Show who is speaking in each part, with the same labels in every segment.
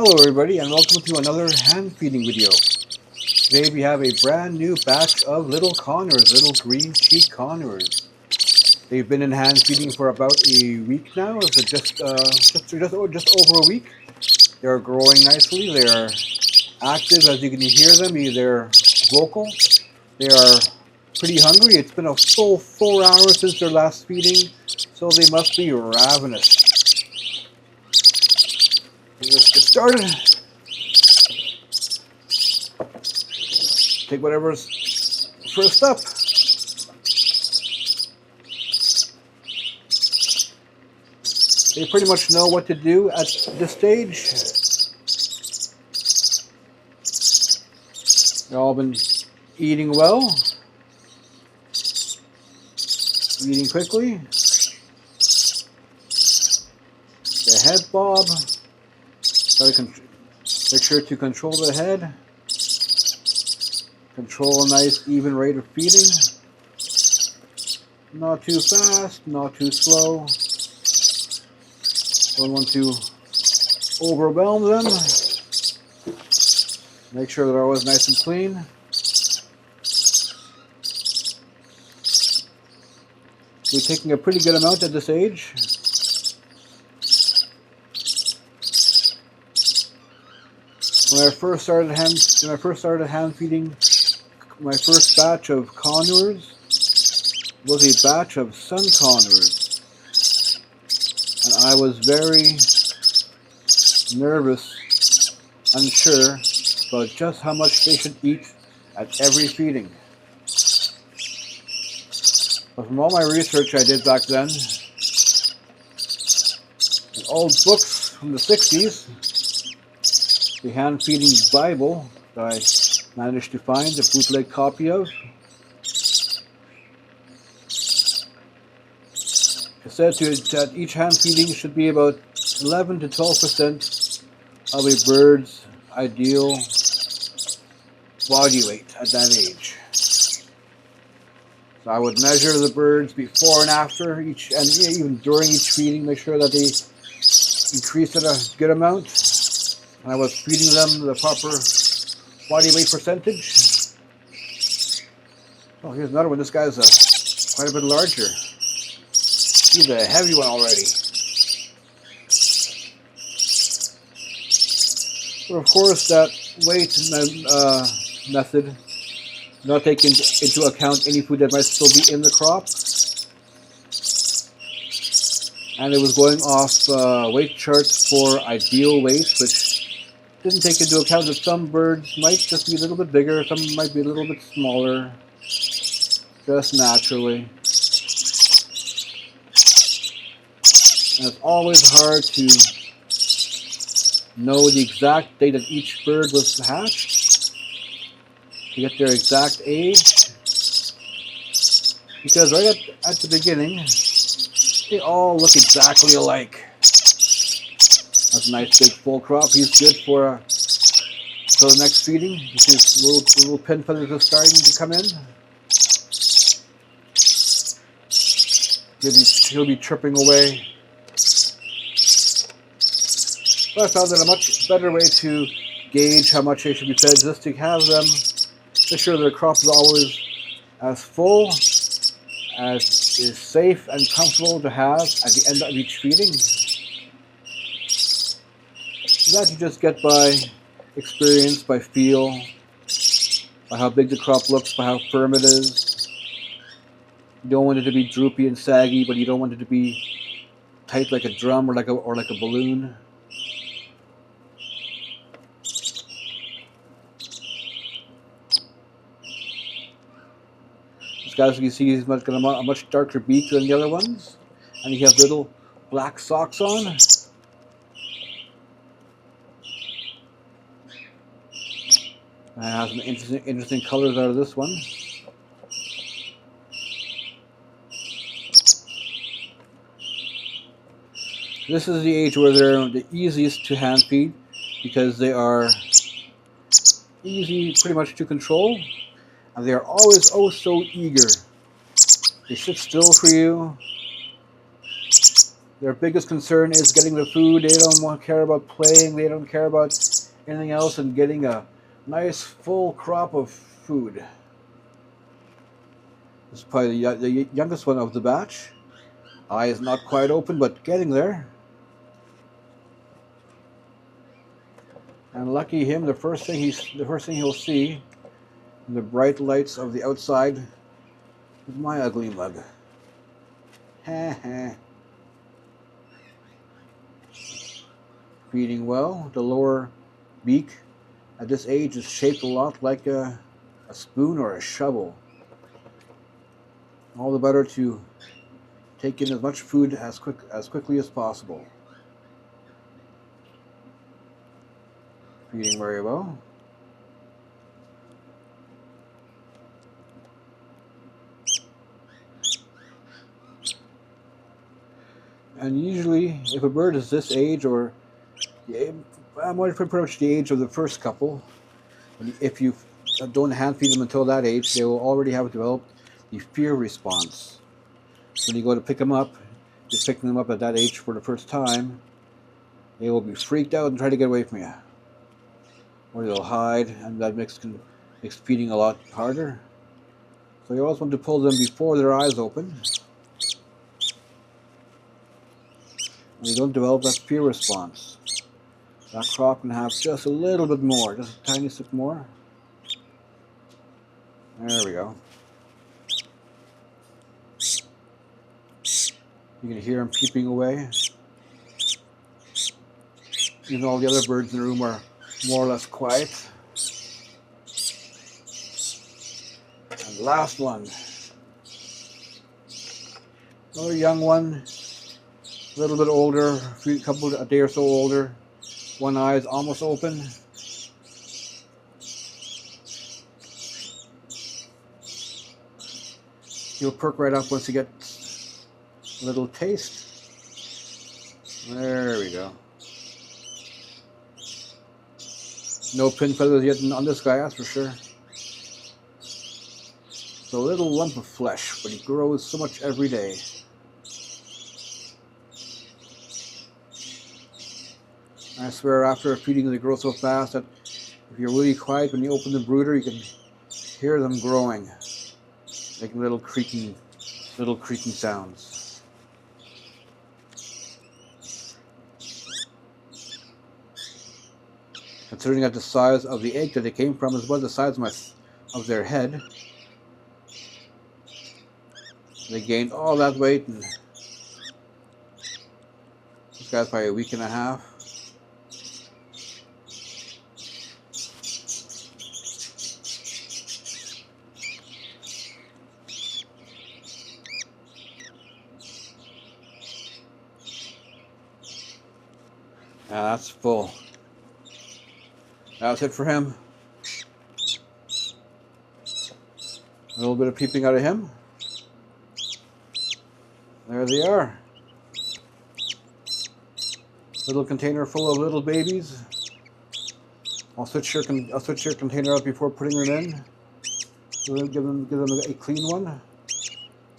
Speaker 1: Hello everybody and welcome to another hand feeding video. Today we have a brand new batch of little conures, little green cheek conures. They've been in hand feeding for about a week now, so just over a week. They are growing nicely, they are active as you can hear them, they're vocal, they are pretty hungry. It's been a full 4 hours since their last feeding, so they must be ravenous. Let's get started. Take whatever's first up. They pretty much know what to do at this stage. They've all been eating well, eating quickly. The head bob. Make sure to control the head. Control a nice even rate of feeding. Not too fast, not too slow. Don't want to overwhelm them. Make sure they're always nice and clean. We're taking a pretty good amount at this age. When I first started hand feeding, my first batch of conures was a batch of sun conures, and I was very nervous, unsure about just how much they should eat at every feeding. But from all my research I did back then, in old books from the 60s, the Hand Feeding Bible that I managed to find a bootleg copy of. It said that each hand feeding should be about 11 to 12% of a bird's ideal body weight at that age. So I would measure the birds before and after each, and even during each feeding, make sure that they increased at a good amount. And I was feeding them the proper body weight percentage. Oh, here's another one. This guy's quite a bit larger. He's a heavy one already. But of course, that weight method not taking into account any food that might still be in the crop. And it was going off weight charts for ideal weights, which didn't take into account that some birds might just be a little bit bigger, some might be a little bit smaller, just naturally. And it's always hard to know the exact day that each bird was hatched, to get their exact age, because right at the beginning, they all look exactly alike. That's a nice big full crop. He's good for the next feeding. His little pin feathers are starting to come in. He'll be chirping away. But I found that a much better way to gauge how much they should be fed is just to have them make sure their crop is always as full, as is safe and comfortable to have at the end of each feeding. That you just get by experience, by feel, by how big the crop looks, by how firm it is. You don't want it to be droopy and saggy, but you don't want it to be tight like a drum or like a balloon. This guy, as you can see, he's got a much darker beak than the other ones, and he has little black socks on. I have some interesting colors out of this one. This is the age where they're the easiest to hand feed because they are easy pretty much to control, and they are always oh so eager. They sit still for you. Their biggest concern is getting the food. They don't care about playing. They don't care about anything else and getting a nice full crop of food. This is probably the youngest one of the batch. Eye is not quite open, but getting there. And lucky him, the first thing he'll see in the bright lights of the outside is my ugly mug. Ha ha. Feeding well. The lower beak at this age is shaped a lot like a spoon or a shovel. All the better to take in as much food as quickly as possible. Feeding very well. And usually, if a bird is this age, or I'm pretty much the age of the first couple, if you don't hand feed them until that age, they will already have developed the fear response. When you go to pick them up, you're picking them up at that age for the first time, they will be freaked out and try to get away from you. Or they'll hide, and that makes feeding a lot harder. So you always want to pull them before their eyes open. And you don't develop that fear response. That crop can have just a little bit more, just a tiny sip more. There we go. You can hear him peeping away. Even all the other birds in the room are more or less quiet. And last one. Another young one. A little bit older, a day or so older. One eye is almost open. He'll perk right up once he gets a little taste. There we go. No pin feathers yet on this guy, that's for sure. It's a little lump of flesh, but he grows so much every day. I swear, after feeding, they grow so fast that if you're really quiet, when you open the brooder, you can hear them growing, making little creaking sounds. Considering that the size of the egg that they came from is about the size of their head, they gained all that weight, and this guy's probably a week and a half. Yeah, that's full. That's it for him. A little bit of peeping out of him. There they are. Little container full of little babies. I'll switch your container up before putting them in. Give them a clean one.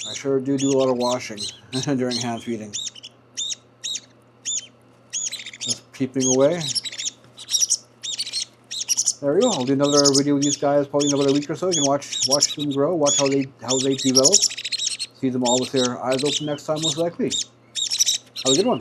Speaker 1: I sure do a lot of washing during hand feeding. Just peeping away. There we go. I'll do another video with these guys probably in about a week or so. You can watch them grow, watch how they develop. See them all with their eyes open next time, most likely. Have a good one.